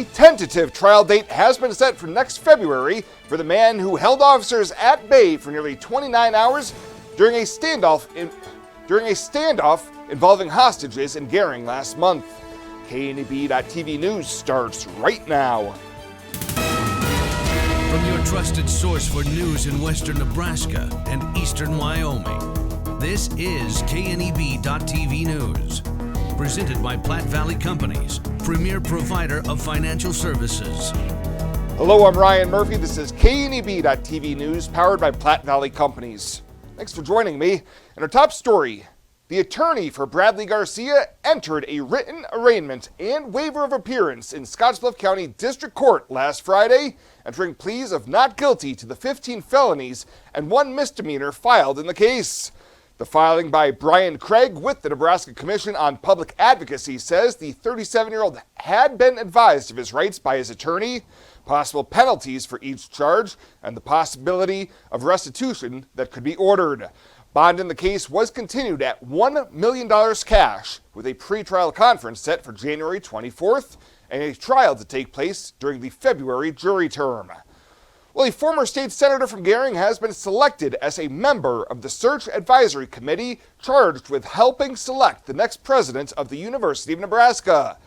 A tentative trial date has been set for next February for the man who held officers at bay for nearly 29 hours during a standoff involving hostages in Gering last month. KNEB.TV News starts right now. From your trusted source for news in western Nebraska and eastern Wyoming, this is KNEB.TV News. Presented by Platte Valley Companies, premier provider of financial services. Hello, I'm Ryan Murphy. This is KNEB.TV News, powered by Platte Valley Companies. Thanks for joining me. In our top story, the attorney for Bradley Garcia entered a written arraignment and waiver of appearance in Scottsbluff County District Court last Friday, entering pleas of not guilty to the 15 felonies and 1 misdemeanor filed in the case. The filing by Brian Craig with the Nebraska Commission on Public Advocacy says the 37-year-old had been advised of his rights by his attorney, possible penalties for each charge, and the possibility of restitution that could be ordered. Bond in the case was continued at $1 million cash, with a pretrial conference set for January 24th and a trial to take place during the February jury term. Well, a former state senator from Gering has been selected as a member of the Search Advisory Committee charged with helping select the next president of the University of Nebraska.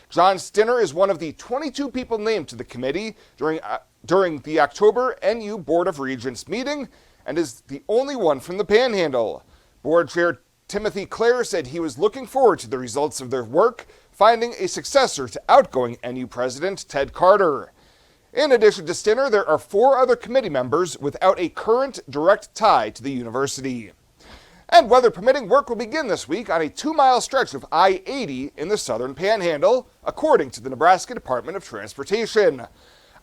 John Stinner is one of the 22 people named to the committee during the October NU Board of Regents meeting and is the only one from the Panhandle. Board Chair Timothy Clare said he was looking forward to the results of their work, finding a successor to outgoing NU President Ted Carter. In addition to Stinner, there are 4 other committee members without a current direct tie to the university. And weather permitting, work will begin this week on a 2-mile stretch of I-80 in the southern Panhandle, according to the Nebraska Department of Transportation.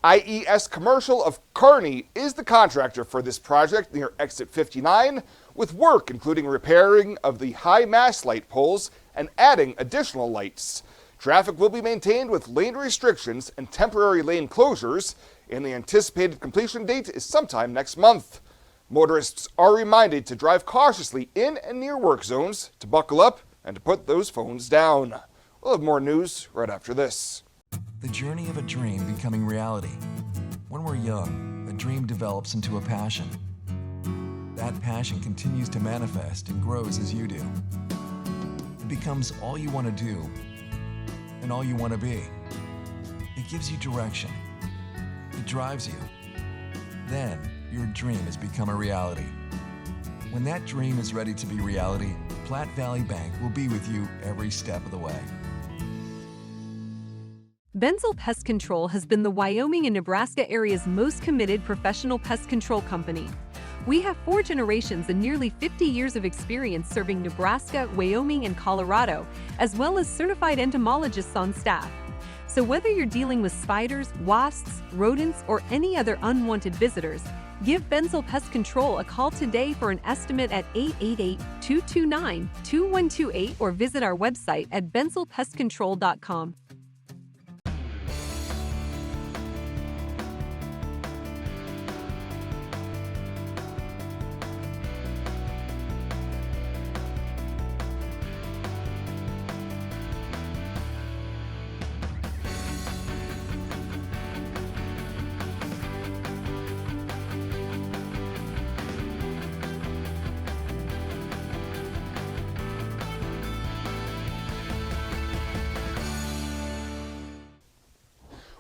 IES Commercial of Kearney is the contractor for this project near Exit 59, with work including repairing of the high mast light poles and adding additional lights. Traffic will be maintained with lane restrictions and temporary lane closures, and the anticipated completion date is sometime next month. Motorists are reminded to drive cautiously in and near work zones, to buckle up, and to put those phones down. We'll have more news right after this. The journey of a dream becoming reality. When we're young, a dream develops into a passion. That passion continues to manifest and grows as you do. It becomes all you want to do and all you want to be. It gives you direction. It drives you. Then, your dream has become a reality. When that dream is ready to be reality, Platte Valley Bank will be with you every step of the way. Benzel Pest Control has been the Wyoming and Nebraska area's most committed professional pest control company. We have 4 generations and nearly 50 years of experience serving Nebraska, Wyoming, and Colorado, as well as certified entomologists on staff. So whether you're dealing with spiders, wasps, rodents, or any other unwanted visitors, give Benzel Pest Control a call today for an estimate at 888-229-2128 or visit our website at benzelpestcontrol.com.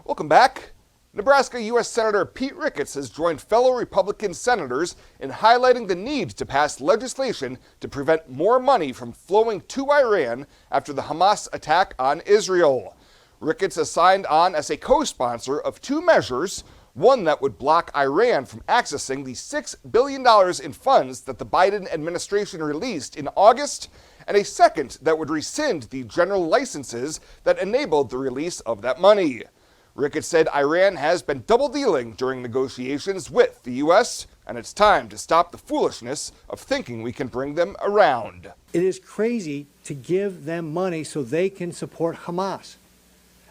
Welcome back. Nebraska U.S. Senator Pete Ricketts has joined fellow Republican senators in highlighting the need to pass legislation to prevent more money from flowing to Iran after the Hamas attack on Israel. Ricketts has signed on as a co-sponsor of 2 measures, one that would block Iran from accessing the $6 billion in funds that the Biden administration released in August, and a second that would rescind the general licenses that enabled the release of that money. Ricketts said Iran has been double-dealing during negotiations with the U.S., and it's time to stop the foolishness of thinking we can bring them around. It is crazy to give them money so they can support Hamas.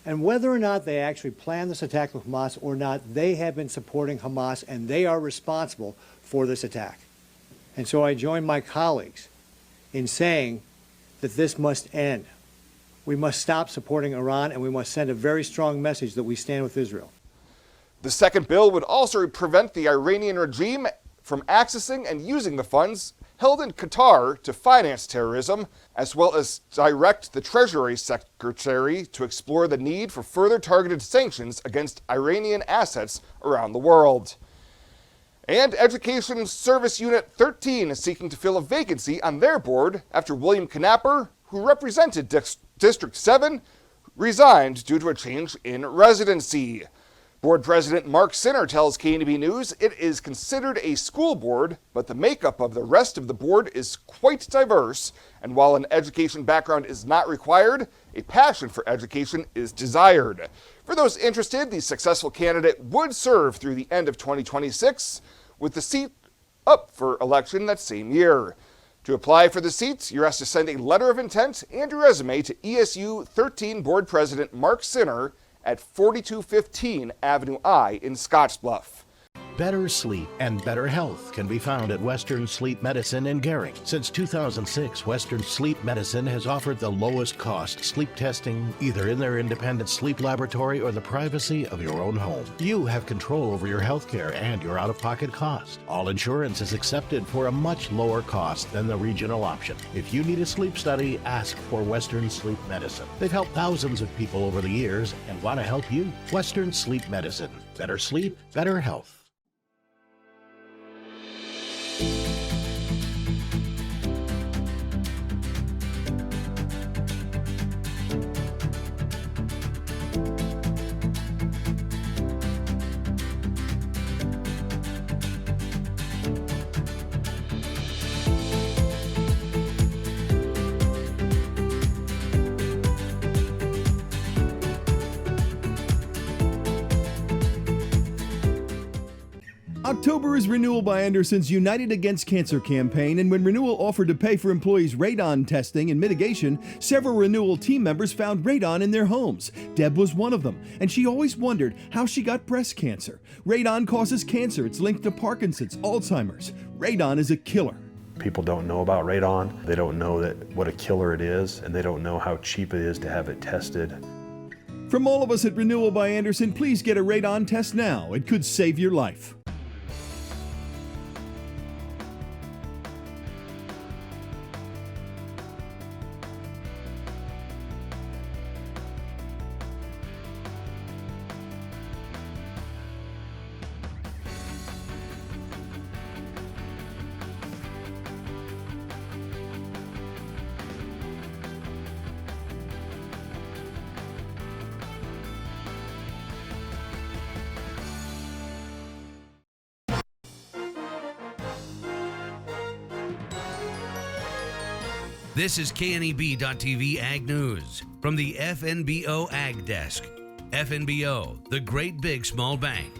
And whether or not they actually planned this attack with Hamas or not, they have been supporting Hamas, and they are responsible for this attack. And so I join my colleagues in saying that this must end. We must stop supporting Iran, and we must send a very strong message that we stand with Israel. The second bill would also prevent the Iranian regime from accessing and using the funds held in Qatar to finance terrorism, as well as direct the Treasury Secretary to explore the need for further targeted sanctions against Iranian assets around the world. And Education Service Unit 13 is seeking to fill a vacancy on their board after William Knapper, who represented District 7, resigned due to a change in residency. Board President Mark Sinner tells KNB News it is considered a school board, but the makeup of the rest of the board is quite diverse, and while an education background is not required, a passion for education is desired. For those interested, the successful candidate would serve through the end of 2026, with the seat up for election that same year. To apply for the seat, you're asked to send a letter of intent and your resume to ESU 13 Board President Mark Sinner at 4215 Avenue I in Scottsbluff. Better sleep and better health can be found at Western Sleep Medicine in Gering. Since 2006, Western Sleep Medicine has offered the lowest cost sleep testing either in their independent sleep laboratory or the privacy of your own home. You have control over your health care and your out-of-pocket cost. All insurance is accepted for a much lower cost than the regional option. If you need a sleep study, ask for Western Sleep Medicine. They've helped thousands of people over the years and want to help you. Western Sleep Medicine. Better sleep, better health. October is Renewal by Anderson's United Against Cancer campaign, and when Renewal offered to pay for employees' radon testing and mitigation, several Renewal team members found radon in their homes. Deb was one of them, and she always wondered how she got breast cancer. Radon causes cancer. It's linked to Parkinson's, Alzheimer's. Radon is a killer. People don't know about radon. They don't know what a killer it is, and they don't know how cheap it is to have it tested. From all of us at Renewal by Anderson, please get a radon test now. It could save your life. This is KNEB.TV Ag News from the FNBO Ag Desk. FNBO, the great big small bank.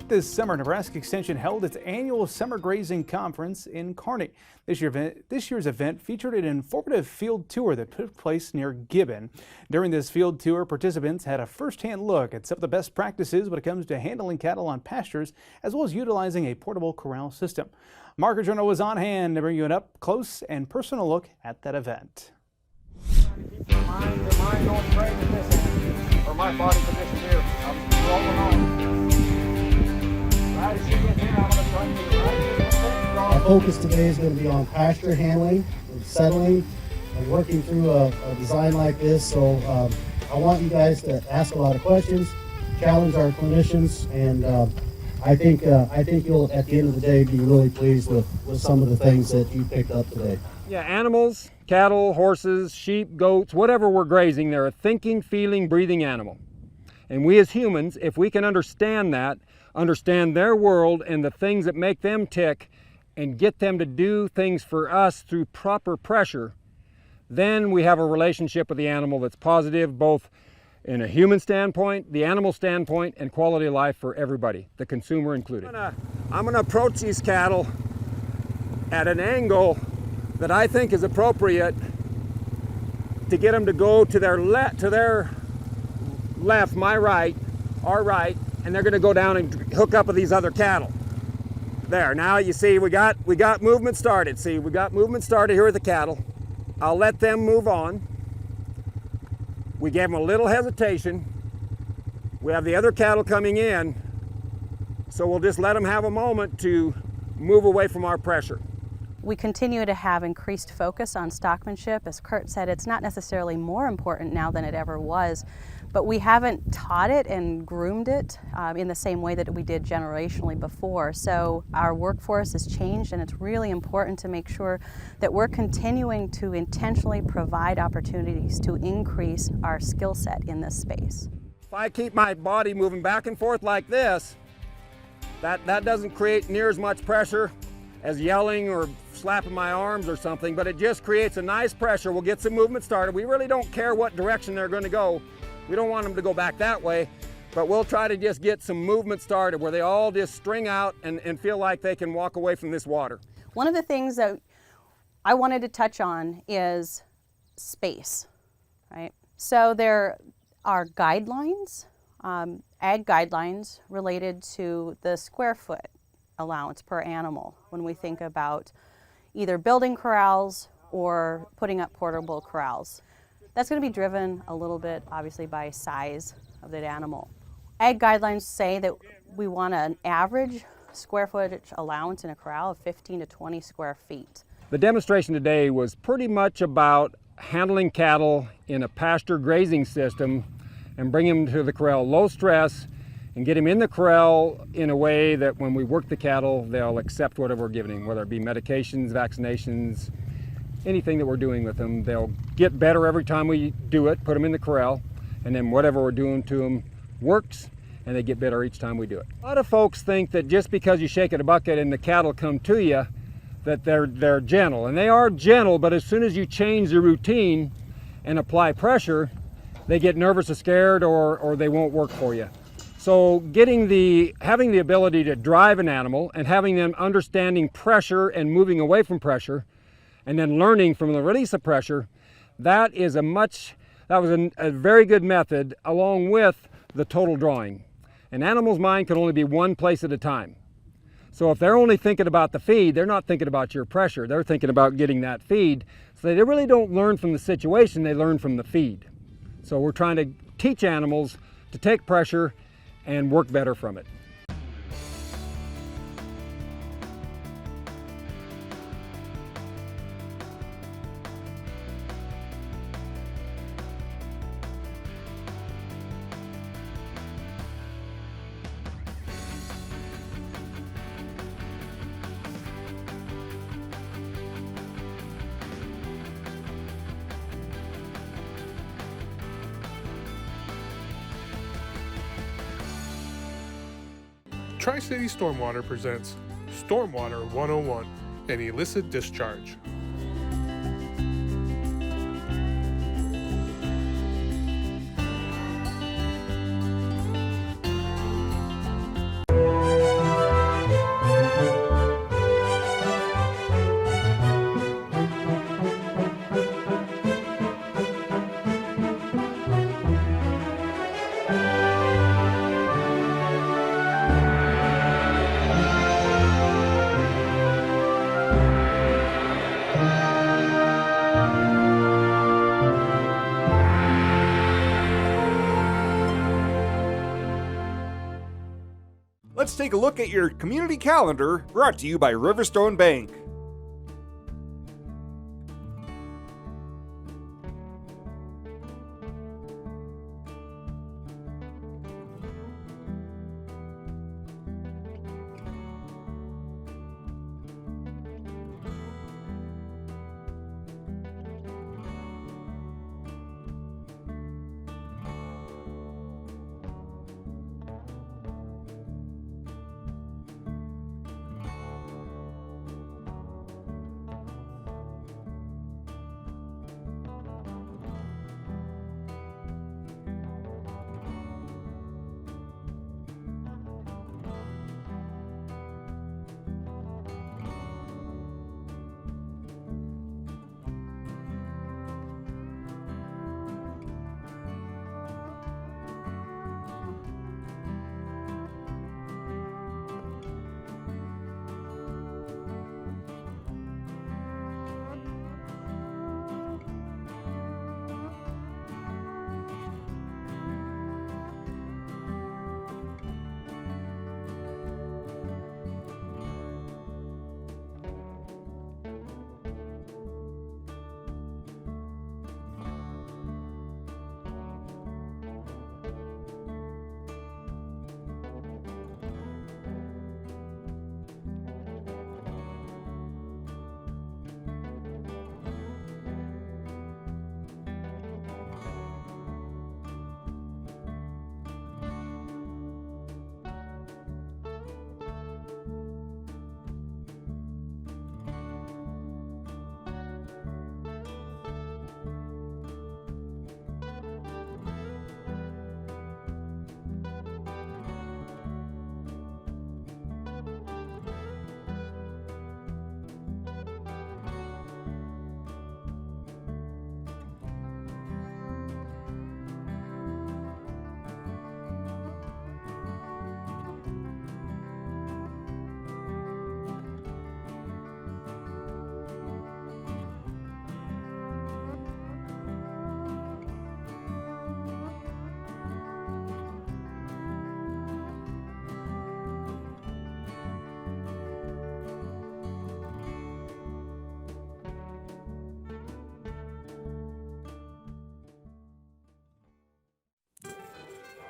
This summer, Nebraska Extension held its annual Summer Grazing Conference in Kearney. This year's event featured an informative field tour that took place near Gibbon. During this field tour, participants had a first-hand look at some of the best practices when it comes to handling cattle on pastures, as well as utilizing a portable corral system. Market Journal was on hand to bring you an up-close and personal look at that event. Keep your mind on training this or my body condition here. I'm rolling on. Right as you get here, I'm going to turn you right. Our focus today is going to be on pasture handling and settling and working through a design like this. So I want you guys to ask a lot of questions, challenge our clinicians, and I think you'll, at the end of the day, be really pleased with some of the things that you picked up today. Yeah, animals, cattle, horses, sheep, goats, whatever we're grazing, they're a thinking, feeling, breathing animal. And we as humans, if we can understand that, understand their world and the things that make them tick, and get them to do things for us through proper pressure, then we have a relationship with the animal that's positive, both in a human standpoint, the animal standpoint, and quality of life for everybody, the consumer included. I'm gonna approach these cattle at an angle that I think is appropriate to get them to go to their left, my right, our right, and they're gonna go down and hook up with these other cattle. There, now you see we got movement started. See, we got movement started here with the cattle. I'll let them move on. We gave them a little hesitation. We have the other cattle coming in, so we'll just let them have a moment to move away from our pressure. We continue to have increased focus on stockmanship. As Kurt said, it's not necessarily more important now than it ever was, but we haven't taught it and groomed it in the same way that we did generationally before. So our workforce has changed, and it's really important to make sure that we're continuing to intentionally provide opportunities to increase our skill set in this space. If I keep my body moving back and forth like this, that doesn't create near as much pressure as yelling or slapping my arms or something, but it just creates a nice pressure. We'll get some movement started. We really don't care what direction they're going to go. We don't want them to go back that way, but we'll try to just get some movement started where they all just string out and feel like they can walk away from this water. One of the things that I wanted to touch on is space, right? So there are guidelines, ag guidelines related to the square foot allowance per animal when we think about either building corrals or putting up portable corrals. That's going to be driven a little bit, obviously, by size of that animal. Ag guidelines say that we want an average square footage allowance in a corral of 15 to 20 square feet. The demonstration today was pretty much about handling cattle in a pasture grazing system and bringing them to the corral low stress and get them in the corral in a way that when we work the cattle, they'll accept whatever we're giving them, whether it be medications, vaccinations, anything that we're doing with them. They'll get better every time we do it, put them in the corral, and then whatever we're doing to them works, and they get better each time we do it. A lot of folks think that just because you shake a bucket and the cattle come to you, that they're gentle, and they are gentle, but as soon as you change the routine and apply pressure, they get nervous or scared, or they won't work for you. So having the ability to drive an animal and having them understanding pressure and moving away from pressure, and then learning from the release of pressure, that was a very good method, along with the total drawing. An animal's mind can only be one place at a time. So if they're only thinking about the feed, they're not thinking about your pressure. They're thinking about getting that feed. So they really don't learn from the situation, they learn from the feed. So we're trying to teach animals to take pressure and work better from it. Tri-City Stormwater presents Stormwater 101, an illicit discharge. Let's take a look at your community calendar, brought to you by Riverstone Bank.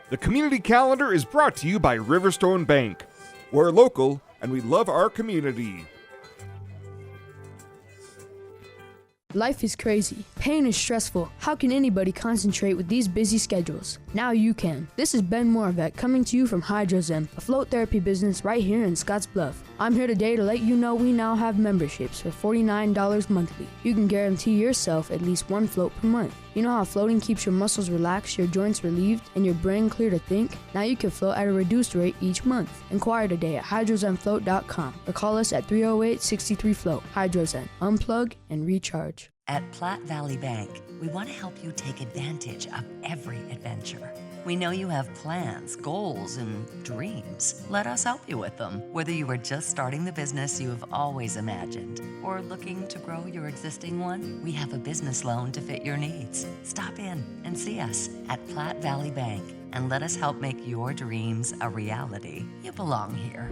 The community calendar is brought to you by Riverstone Bank. We're local and we love our community. Life is crazy. Pain is stressful. How can anybody concentrate with these busy schedules? Now you can. This is Ben Moravec coming to you from Hydrozen, a float therapy business right here in Scottsbluff. I'm here today to let you know we now have memberships for $49 monthly. You can guarantee yourself at least one float per month. You know how floating keeps your muscles relaxed, your joints relieved, and your brain clear to think? Now you can float at a reduced rate each month. Inquire today at hydrozenfloat.com or call us at 308-63-FLOAT. Hydrozen. Unplug and recharge. At Platte Valley Bank, we want to help you take advantage of every adventure. We know you have plans, goals, and dreams. Let us help you with them. Whether you are just starting the business you have always imagined or looking to grow your existing one, we have a business loan to fit your needs. Stop in and see us at Platte Valley Bank and let us help make your dreams a reality. You belong here.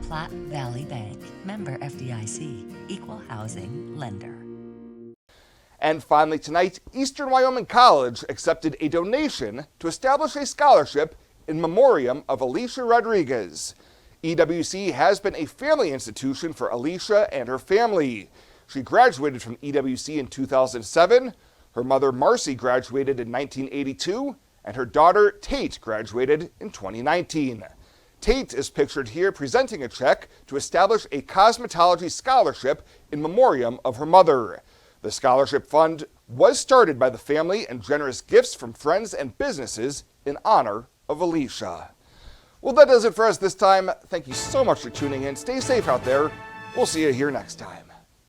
Platte Valley Bank, member FDIC, equal housing lender. And finally tonight, Eastern Wyoming College accepted a donation to establish a scholarship in memoriam of Alicia Rodriguez. EWC has been a family institution for Alicia and her family. She graduated from EWC in 2007. Her mother, Marcy, graduated in 1982, and her daughter, Tate, graduated in 2019. Tate is pictured here presenting a check to establish a cosmetology scholarship in memoriam of her mother. The scholarship fund was started by the family and generous gifts from friends and businesses in honor of Alicia. Well, that does it for us this time. Thank you so much for tuning in. Stay safe out there. We'll see you here next time.